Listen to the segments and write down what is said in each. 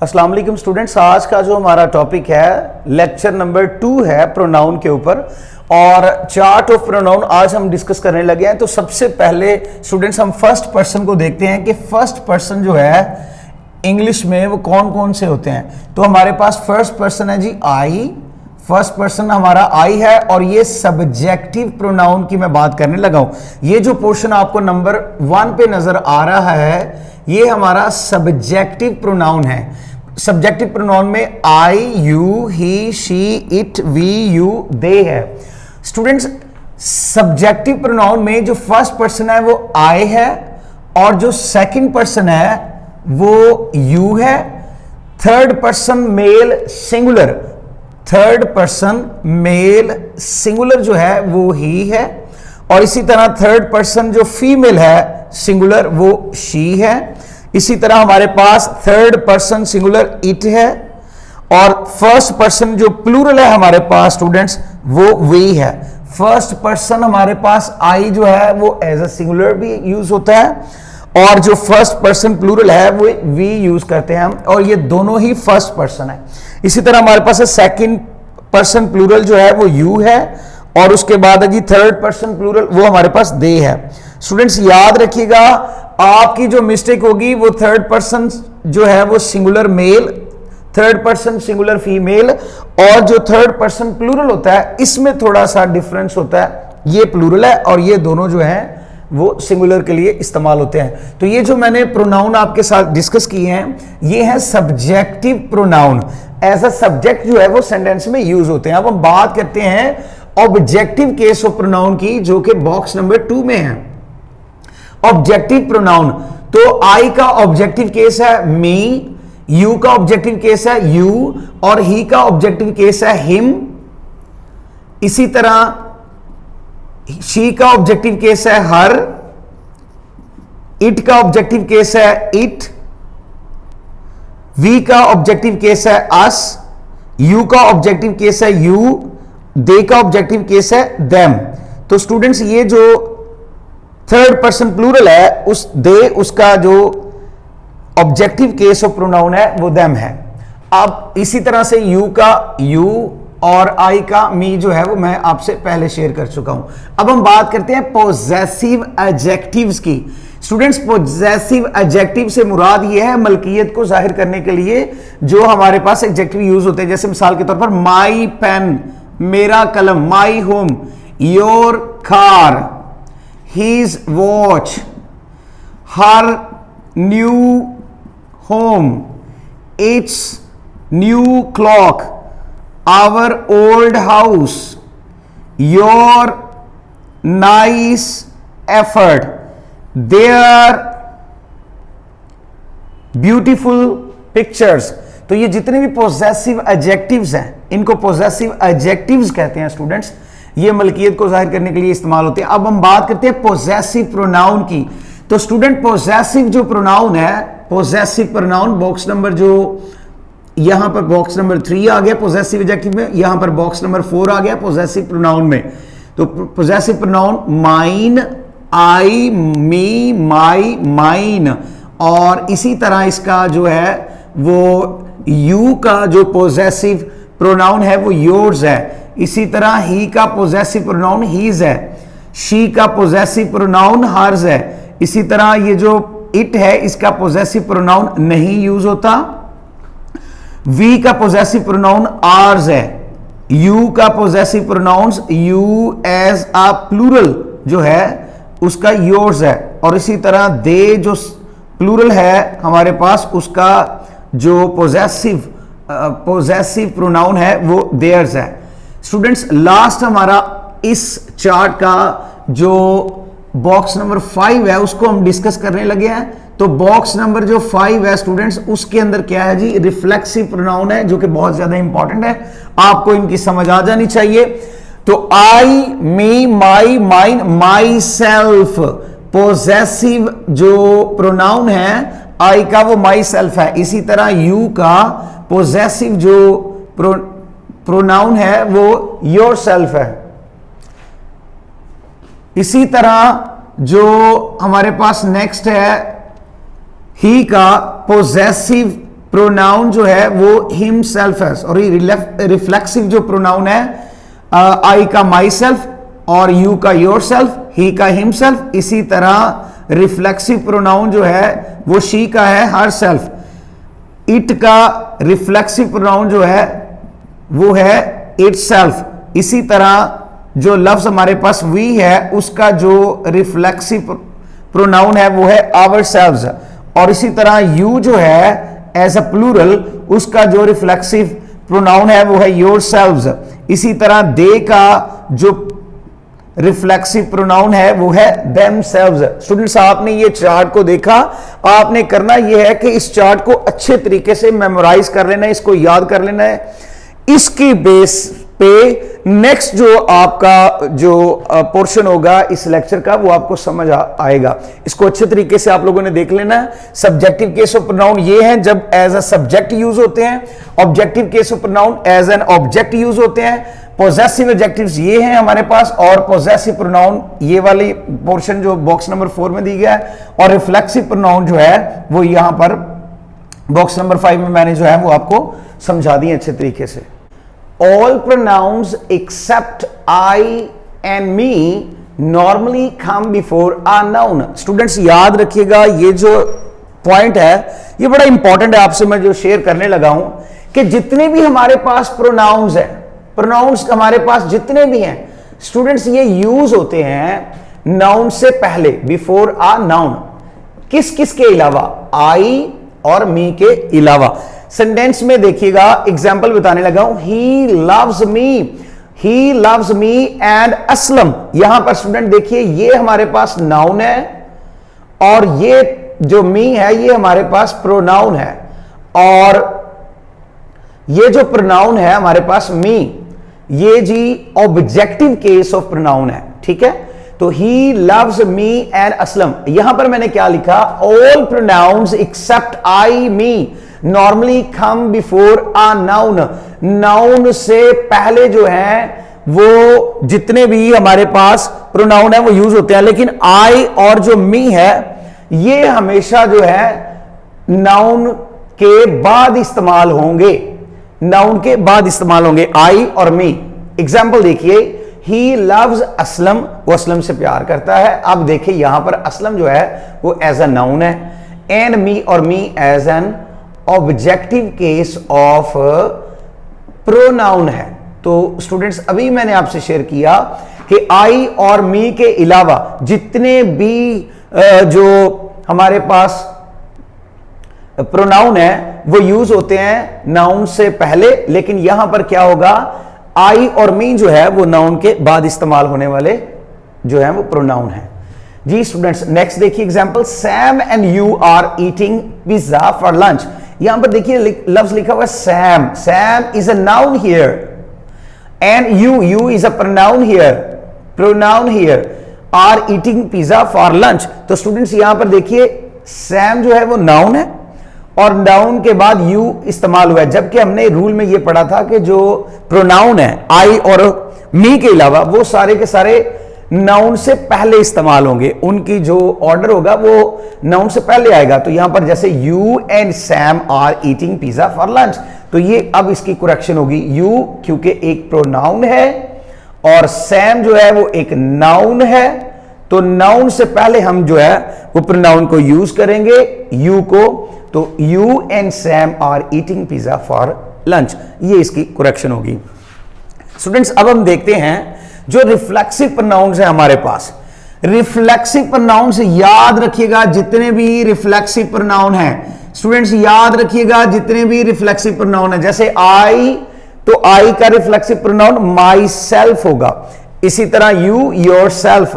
अस्सलाम वालेकुम स्टूडेंट्स, आज का जो हमारा टॉपिक है लेक्चर नंबर 2 है प्रोनाउन के ऊपर और चार्ट ऑफ प्रोनाउन आज हम डिस्कस करने लगे हैं। तो सबसे पहले स्टूडेंट्स हम फर्स्ट पर्सन को देखते हैं कि फर्स्ट पर्सन जो है इंग्लिश में वो कौन कौन से होते हैं। तो हमारे पास फर्स्ट पर्सन है जी आई, फर्स्ट पर्सन हमारा आई है और ये सब्जेक्टिव प्रोनाउन की मैं बात करने लगा हूं। ये जो पोर्शन आपको नंबर 1 पे नजर आ रहा है ये हमारा सब्जेक्टिव प्रोनाउन है। सब्जेक्टिव प्रोनाउन में I, you, he, she, it, we, you, they है। स्टूडेंट्स सब्जेक्टिव प्रोनाउन में जो फर्स्ट पर्सन है वो आई है और जो सेकंड पर्सन है वो यू है। Third person male singular, third person male singular जो है वो ही है और इसी तरह थर्ड पर्सन जो फीमेल है सिंगुलर वो शी है। इसी तरह हमारे पास थर्ड पर्सन सिंगुलर इट है और फर्स्ट पर्सन जो प्लूरल है हमारे पास स्टूडेंट्स वो वी है। फर्स्ट पर्सन हमारे पास आई जो है वो एज अ सिंगुलर भी यूज होता है और जो फर्स्ट पर्सन प्लूरल है वो वी यूज करते हैं हम और ये दोनों ही फर्स्ट पर्सन है। इसी तरह हमारे पास सेकंड पर्सन प्लूरल जो है वो यू है और उसके बाद है जी थर्ड पर्सन प्लूरल वो हमारे पास दे है। स्टूडेंट्स याद रखिएगा आपकी जो मिस्टेक होगी वो थर्ड पर्सन जो है वो singular male, third person singular female और जो थर्ड पर्सन प्लूरल होता है इसमें थोड़ा सा डिफरेंस होता है। ये प्लूरल है और ये दोनों जो हैं वो सिंगुलर के लिए इस्तेमाल होते हैं। तो ये जो मैंने प्रोनाउन आपके साथ डिस्कस किए हैं ये है subjective pronoun. As a subject जो है वो सेंटेंस में यूज होते हैं। अब हम बात करते हैं ऑब्जेक्टिव केस ऑफ प्रोनाउन की जो कि बॉक्स नंबर 2 में है। ऑब्जेक्टिव प्रोनाउन तो आई का ऑब्जेक्टिव केस है मी, यू का ऑब्जेक्टिव केस है यू और ही का ऑब्जेक्टिव केस है हिम। इसी तरह शी का ऑब्जेक्टिव केस है हर, इट का ऑब्जेक्टिव केस है इट, वी का ऑब्जेक्टिव केस है अस, यू का ऑब्जेक्टिव केस है यू, दे का ऑब्जेक्टिव केस है देम। तो स्टूडेंट्स ये जो थर्ड पर्सन प्लूरल है उस दे उसका जो ऑब्जेक्टिव केस ऑफ प्रोनाउन है वो देम है। अब इसी तरह से यू का यू और आई का मी जो है वो मैं आपसे पहले शेयर कर चुका हूं। अब हम बात करते हैं पॉजेसिव एडजेक्टिव्स की। स्टूडेंट्स पॉजेसिव एडजेक्टिव से मुराद ये है मलकियत को जाहिर करने के लिए जो हमारे पास एडजेक्टिव यूज होते हैं। जैसे मिसाल के तौर पर माई पेन, मेरा कलम, my home, your car, his watch, her new home, its new clock, our old house, your nice effort, their beautiful pictures. तो ये जितने भी पॉजेसिव एडजेक्टिव्स हैं इनको पॉजेसिव एडजेक्टिव्स कहते हैं स्टूडेंट्स। ये मलकियत को जाहिर करने के लिए इस्तेमाल होते हैं। अब हम बात करते हैं पॉजेसिव प्रोनाउन की। तो स्टूडेंट पॉजेसिव जो प्रोनाउन है, पॉजेसिव प्रोनाउन बॉक्स नंबर जो यहां पर बॉक्स नंबर 3 आ गया पॉजेसिव एडजेक्टिव में, यहां पर बॉक्स नंबर 4 आ गया पॉजेसिव प्रोनाउन में। तो पॉजेसिव प्रोनाउन माइन, आई, मी, माई, माइन और इसी तरह इसका जो है वो यू का जो पॉजेसिव प्रोनाउन है वो योर्स है। इसी तरह ही का पॉजेसिव प्रोनाउन हीज है, शी का पॉजेसिव प्रोनाउन हर्स है। इसी तरह ये जो इट है इसका पॉजेसिव प्रोनाउन नहीं यूज होता। वी का पॉजेसिव प्रोनाउन आर्स है, यू का possessive pronouns you as a plural जो है उसका योर्स है और इसी तरह दे जो प्लूरल है हमारे पास उसका जो पॉजेसिव प्रोनाउन है वो देयर्स है। स्टूडेंट्स लास्ट हमारा इस चार्ट का जो बॉक्स नंबर 5 है उसको हम डिस्कस करने लगे हैं। तो बॉक्स नंबर जो 5 है स्टूडेंट्स उसके अंदर क्या है जी, रिफ्लेक्सिव प्रोनाउन है जो कि बहुत ज्यादा इंपॉर्टेंट है, आपको इनकी समझ आ जानी चाहिए। तो आई, मी, माई, माइन, माई सेल्फ, पॉजेसिव जो प्रोनाउन है आई का वो माई सेल्फ है। इसी तरह यू का पॉजेसिव जो प्रोनाउन है वो योर सेल्फ है। इसी तरह जो हमारे पास नेक्स्ट है ही का पॉजेसिव प्रोनाउन जो है वो हिमसेल्फ है, और ये रिफ्लेक्सिव जो प्रोनाउन है आई का माई सेल्फ और यू का योर सेल्फ, ही का हिमसेल्फ, इसी तरह रिफ्लेक्सिव प्रोनाउन जो है वो शी का है हर सेल्फ, इट का रिफ्लेक्सिव प्रोनाउन जो है वो है इट सेल्फ, इसी तरह जो लफ्ज हमारे पास वी है उसका जो रिफ्लेक्सिव प्रोनाउन है वो है आवर सेल्व्स, और इसी तरह यू जो है एज अ प्लूरल उसका जो रिफ्लेक्सिव प्रोनाउन है वो है योर सेल्व्स, इसी तरह दे का जो रिफ्लेक्सिव प्रोनाउन है वो है themselves। स्टूडेंट्स आपने ये चार्ट को देखा, आपने करना ये है कि इस चार्ट को अच्छे तरीके से मेमोराइज कर लेना है, इसको याद कर लेना है, इसकी बेस पे नेक्स्ट जो आपका जो पोर्शन होगा इस लेक्चर का वो आपको समझ आएगा। इसको अच्छे तरीके से आप लोगों ने देख लेना है। सब्जेक्टिव केस ऑफ प्रोनाउन ये हैं जब एज अ सब्जेक्ट यूज होते हैं, objective case of pronoun as an object use होते हैं, पॉजेसिव एडजेक्टिव्स ये हैं हमारे पास, और पॉजेसिव प्रोनाउन ये वाली पोर्शन जो बॉक्स नंबर 4 में दी गया है, और रिफ्लेक्सिव प्रोनाउन जो है वो यहां पर बॉक्स नंबर 5 में मैंने जो है वो आपको समझा दिए अच्छे तरीके से। All pronouns except I and me normally come before a noun। Students याद रखिएगा ये जो पॉइंट है ये बड़ा इंपॉर्टेंट है, आपसे मैं जो शेयर करने लगा हूं कि जितने भी हमारे पास प्रोनाउंस है, प्रोनाउंस हमारे पास जितने भी हैं स्टूडेंट्स ये यूज होते हैं नाउन से पहले, बिफोर आ नाउन। किस किस के अलावा? आई और मी के अलावा। सेंटेंस में देखिएगा एग्जाम्पल बताने लगा हूं, ही लव्स मी एंड असलम। यहां पर स्टूडेंट देखिए ये हमारे पास नाउन है और ये जो मी है ये हमारे पास प्रोनाउन है, और ये जो प्रोनाउन है हमारे पास मी, ये जी ऑब्जेक्टिव केस ऑफ प्रोनाउन है, ठीक है। तो he loves me and Aslam, यहां पर मैंने क्या लिखा, all pronouns except I me normally come before a noun. Noun से पहले जो है वो जितने भी हमारे पास प्रोनाउन है वो यूज होते हैं, लेकिन आई और जो मी है ये हमेशा जो है नाउन के बाद इस्तेमाल होंगे, नाउन के बाद इस्तेमाल होंगे आई और मी। एग्जाम्पल देखिए, ही लव्स असलम, वो असलम से प्यार करता है। अब देखिए यहां पर असलम जो है वो एज अ नाउन है, एंड मी और me as an objective case of pronoun है। तो स्टूडेंट्स अभी मैंने आपसे शेयर किया कि आई और मी के अलावा जितने भी जो हमारे पास प्रोनाउन है वो यूज होते हैं नाउन से पहले, लेकिन यहां पर क्या होगा, आई और मी जो है वो नाउन के बाद इस्तेमाल होने वाले जो है वो प्रोनाउन है। जी स्टूडेंट्स नेक्स्ट देखिए example, Sam and you are eating pizza for lunch. यहां पर देखिए लफ्ज लिखा हुआ है Sam, Sam is a noun here, and you is a pronoun here, are eating pizza for lunch. तो स्टूडेंट्स यहां पर देखिए सैम जो है वो नाउन है और नाउन के बाद यू इस्तेमाल हुआ है, जबकि हमने रूल में ये पढ़ा था कि जो प्रोनाउन है आई और मी के अलावा वो सारे के सारे नाउन से पहले इस्तेमाल होंगे, उनकी जो ऑर्डर होगा वो नाउन से पहले आएगा। तो यहां पर जैसे you and Sam are eating pizza for lunch, तो ये अब इसकी करेक्शन होगी, यू क्योंकि एक प्रोनाउन है और सैम जो है वो एक नाउन है, तो नाउन से पहले हम जो है वो प्रोनाउन को यूज करेंगे यू को, तो you and Sam are eating pizza for lunch, ये इसकी करेक्शन होगी। स्टूडेंट्स अब हम देखते हैं जो रिफ्लेक्सिव प्रोनाउंस है हमारे पास। रिफ्लेक्सिव प्रोनाउंस याद रखिएगा, जितने भी रिफ्लेक्सिव प्रोनाउन हैं स्टूडेंट्स याद रखिएगा, जितने भी रिफ्लेक्सिव प्रोनाउन है, जैसे आई, तो आई का रिफ्लेक्सिव प्रोनाउन माई सेल्फ होगा, इसी तरह you yourself,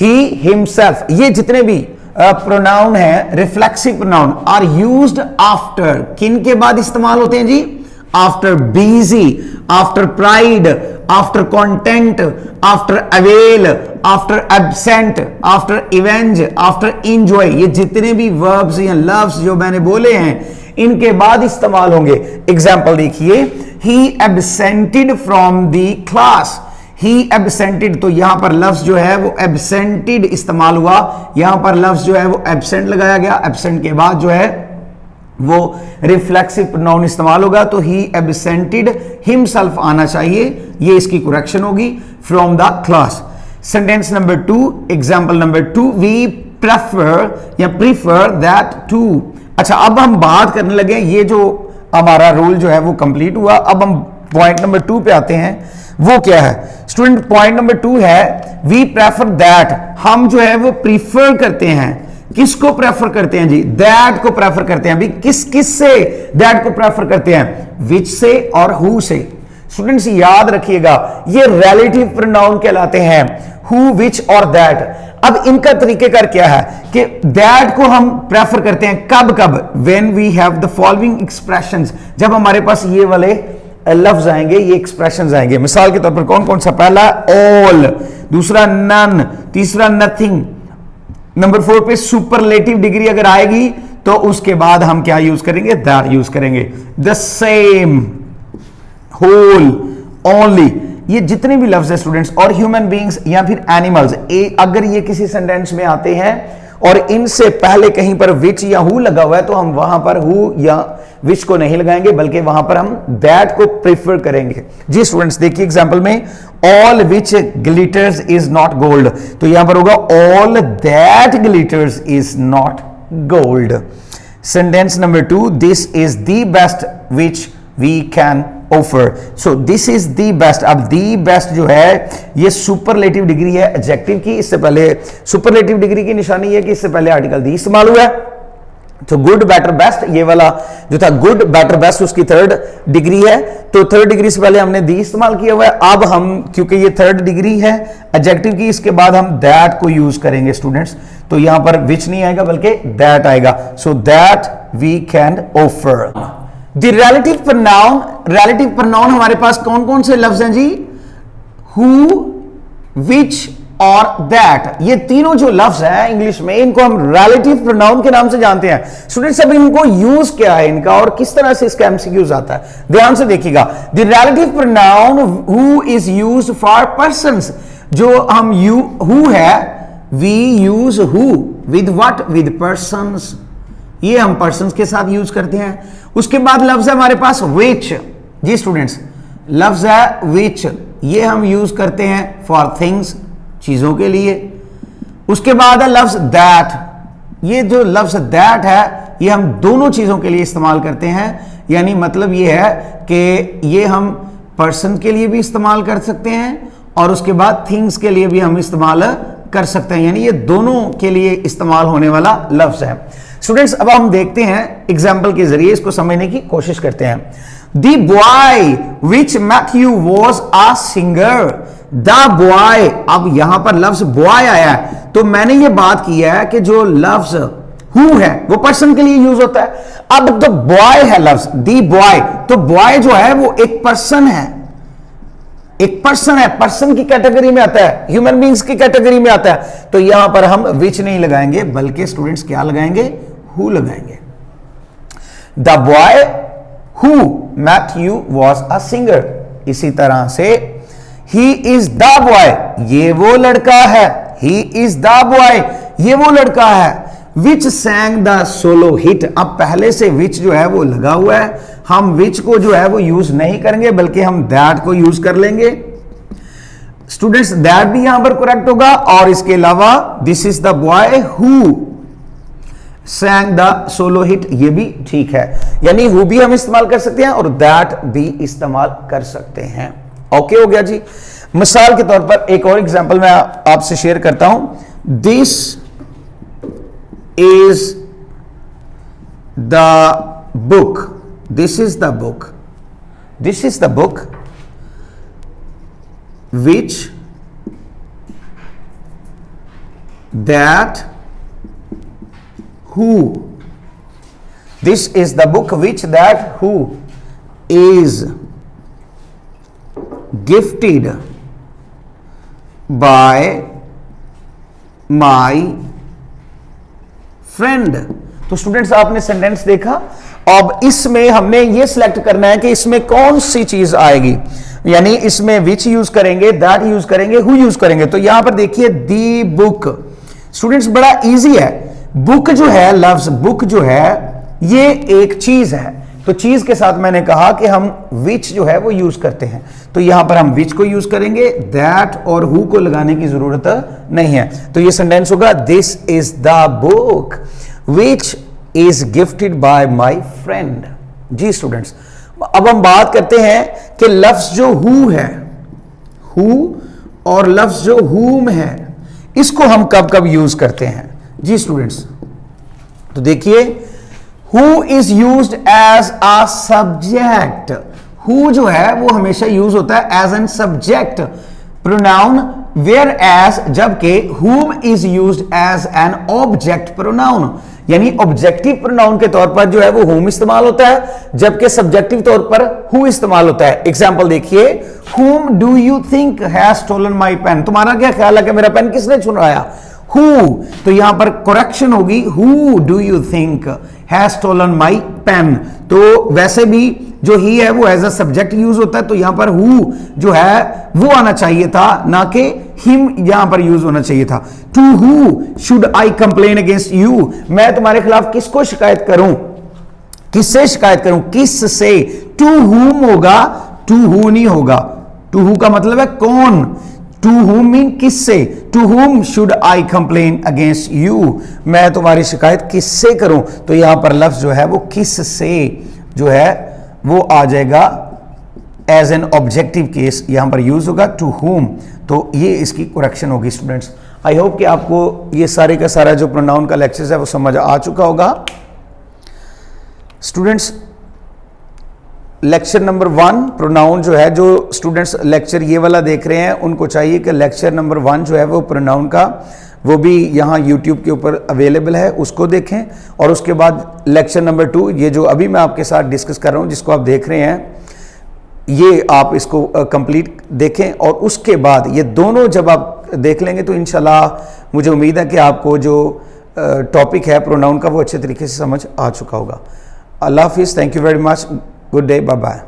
he himself, ये जितने भी प्रोनाउन है reflexive pronoun are used after, किन के बाद इस्तेमाल होते हैं जी, after busy, after pride, after content, after avail, after absent, after avenge, after enjoy, ये जितने भी वर्ब्स या लव्स जो मैंने बोले हैं इनके बाद इस्तेमाल होंगे। एग्जाम्पल देखिए, ही एब्सेंटेड फ्रॉम द क्लास, ही एब्सेंटेड, तो यहां पर लफ्ज जो है वो एब्सेंटेड इस्तेमाल हुआ, यहां पर लफ्ज जो है वो एब्सेंट लगाया गया, एब्सेंट के बाद जो है वो रिफ्लेक्सिव प्रोनाउन इस्तेमाल होगा, तो ही एब्सेंटेड हिमसेल्फ आना चाहिए, ये इसकी करेक्शन होगी, from the class. Sentence number 2, example number 2, we prefer या प्रीफर दैट टू। अच्छा, अब हम बात करने लगे, ये जो हमारा रूल जो है वो कंप्लीट हुआ। अब हम पॉइंट नंबर 2 पे आते हैं, वो क्या है स्टूडेंट? पॉइंट नंबर 2 है वी प्रेफर दैट, हम जो है वो प्रीफर करते हैं, किसको प्रेफर करते हैं जी? दैट को प्रेफर करते हैं। अभी किस से दैट को प्रेफर करते हैं? विच से और हु से। स्टूडेंट्स याद रखिएगा, ये रिलेटिव प्रोनाउन कहलाते हैं, हु, विच और दैट। अब इनका तरीकेकार क्या है कि दैट को हम प्रेफर करते हैं कब? When we have the following expressions, जब हमारे पास ये वाले लफ्ज आएंगे, ये एक्सप्रेशंस आएंगे। मिसाल के तौर पर कौन कौन सा? पहला ऑल, दूसरा नन, तीसरा नथिंग, नंबर 4 पे सुपरलेटिव डिग्री अगर आएगी तो उसके बाद हम क्या यूज करेंगे? दैट यूज करेंगे। द सेम, होल, ओनली, ये जितने भी लफ्ज है स्टूडेंट्स, और ह्यूमन बीइंग्स या फिर एनिमल्स, अगर ये किसी सेंटेंस में आते हैं और इनसे पहले कहीं पर विच या हु लगा हुआ है तो हम वहां पर हु या विच को नहीं लगाएंगे, बल्कि वहां पर हम दैट को प्रेफर करेंगे। जी स्टूडेंट्स देखिए एग्जांपल में, all which glitters is not gold, तो यहां पर होगा all that glitters is not gold. Sentence number 2, this is the best which we can offer. So this is the best. अब द बेस्ट जो है ये सुपरलेटिव डिग्री है adjective की। इससे पहले सुपरलेटिव डिग्री की निशानी है कि इससे पहले आर्टिकल दी इस्तेमाल हुआ है। तो गुड, बेटर, बेस्ट, ये वाला जो था गुड, बेटर, बेस्ट, उसकी 3rd डिग्री है, तो 3rd डिग्री से पहले हमने दी इस्तेमाल किया हुआ है। अब हम क्योंकि ये 3rd डिग्री है एडजेक्टिव की, इसके बाद हम दैट को यूज करेंगे स्टूडेंट्स। तो यहां पर विच नहीं आएगा बल्कि दैट आएगा। So that we can offer. The relative pronoun हमारे पास कौन कौन से लफ्ज हैं जी? हु, विच और दैट, ये तीनों जो लफ्ज हैं इंग्लिश में, इनको हम रिलेटिव प्रोनाउन के नाम से जानते हैं। स्टूडेंट्स अब इनको यूज क्या है इनका और किस तरह से इसका एमसीक्यूज आता है, ध्यान से देखिएगा। The relative pronoun who is used for persons, जो हम हु है, we use who with what? With persons, ये हम पर्संस के साथ यूज करते हैं। उसके बाद लफ्ज है हमारे पास विच। जी स्टूडेंट्स, लफ्ज है विच, ये हम यूज करते हैं फॉर थिंग्स, चीजों के लिए। उसके बाद है लफ्ज दैट, ये जो लफ्ज दैट है ये हम दोनों चीजों के लिए इस्तेमाल करते हैं। यानी मतलब ये है कि ये हम पर्सन के लिए भी इस्तेमाल कर सकते हैं और उसके बाद थिंग्स के लिए भी हम इस्तेमाल कर सकते हैं, यानी ये दोनों के लिए इस्तेमाल होने वाला लफ्ज है। स्टूडेंट्स अब हम देखते हैं एग्जाम्पल के जरिए इसको समझने की कोशिश करते हैं। The boy which Matthew was a singer, the boy, अब यहां पर लफ्ज बॉय आया है तो मैंने ये बात की है कि जो लफ्ज हु है वो पर्सन के लिए यूज होता है। अब तो बॉय है लफ्ज, दी बॉय, तो बॉय जो है वो एक पर्सन है, एक पर्सन है, पर्सन की कैटेगरी में आता है, ह्यूमन बीइंग्स की कैटेगरी में आता है। तो यहां पर हम विच नहीं लगाएंगे बल्कि स्टूडेंट्स क्या लगाएंगे? हु लगाएंगे। The boy who Matthew was a singer, इसी तरह से ही इज द बॉय, ये वो लड़का है, ही इज द बॉय, ये वो लड़का है। विच सैंग द सोलो हिट, अब पहले से विच जो है वो लगा हुआ है, हम विच को जो है वो यूज नहीं करेंगे बल्कि हम दैट को यूज कर लेंगे। स्टूडेंट्स दैट भी यहां पर करेक्ट होगा और इसके अलावा this is the boy who sang the solo hit, ये भी ठीक है। यानी हु भी हम इस्तेमाल कर सकते हैं और दैट भी इस्तेमाल कर सकते हैं। ओके हो गया जी। मिसाल के तौर पर एक और एग्जांपल मैं आपसे शेयर करता हूं। This is the book, this is the book, this is the book which that who, this is the book which that who is gifted bye my friend. तो स्टूडेंट्स आपने सेंटेंस देखा, अब इसमें हमने ये सिलेक्ट करना है कि इसमें कौन सी चीज आएगी, यानी इसमें विच यूज करेंगे, दैट यूज करेंगे, हु यूज करेंगे। तो यहां पर देखिए दी बुक, स्टूडेंट्स बड़ा इजी है। बुक जो है, लफ्ज बुक जो है ये एक चीज है, तो चीज के साथ मैंने कहा कि हम विच जो है वो यूज करते हैं, तो यहां पर हम विच को यूज करेंगे, दैट और हु को लगाने की जरूरत नहीं है। तो ये सेंटेंस होगा this is the book which is gifted by my friend. जी स्टूडेंट्स, अब हम बात करते हैं कि लफ्ज जो हु है, हु और लफ्ज जो हुम है, इसको हम कब कब यूज करते हैं। जी स्टूडेंट्स, तो देखिए who is used as a subject. Who जो है वो हमेशा यूज होता है as an subject pronoun, whereas जबकि whom is used as an object pronoun, यानी ऑब्जेक्टिव प्रोनाउन के तौर पर जो है वो हुम इस्तेमाल होता है, जबकि सब्जेक्टिव तौर पर हु इस्तेमाल होता है। एग्जांपल देखिए, whom do you think has stolen my pen? तुम्हारा क्या ख्याल है कि मेरा पेन किसने चुराया? Who, तो यहां पर करेक्शन होगी, who do you think has stolen my pen? तो वैसे भी जो ही है वो एज अ सब्जेक्ट यूज होता है, तो यहां पर who जो है वो आना चाहिए था, ना कि him यहां पर यूज होना चाहिए था। To who should I complain against you? मैं तुम्हारे खिलाफ किसको शिकायत करूं, किससे शिकायत करूं, किस से। टू whom होगा, टू who नहीं होगा। टू who का मतलब है कौन, टू whom मीन किससे। To whom should I complain against you? मैं तुम्हारी शिकायत किससे करूं, तो यहां पर लफ्ज जो है वो किस से जो है वो आ जाएगा एज एन ऑब्जेक्टिव केस, यहां पर यूज होगा टू whom, तो ये इसकी करेक्शन होगी स्टूडेंट्स। आई होप कि आपको ये सारे का सारा जो प्रोनाउन का लेक्चर है वो समझ आ चुका होगा। स्टूडेंट्स, लेक्चर नंबर 1 प्रोनाउन जो है, जो स्टूडेंट्स लेक्चर ये वाला देख रहे हैं उनको चाहिए कि लेक्चर नंबर 1 जो है वो प्रोनाउन का, वो भी यहाँ यूट्यूब के ऊपर अवेलेबल है, उसको देखें। और उसके बाद लेक्चर नंबर 2 ये जो अभी मैं आपके साथ डिस्कस कर रहा हूँ, जिसको आप देख रहे हैं, ये आप इसको कंप्लीट देखें। और उसके बाद ये दोनों जब आप देख लेंगे तो इंशाल्लाह मुझे उम्मीद है कि आपको जो टॉपिक है प्रोनाउन का वो अच्छे तरीके से समझ आ चुका होगा। अल्लाह हाफिज़, thank you very much, good day, bye bye.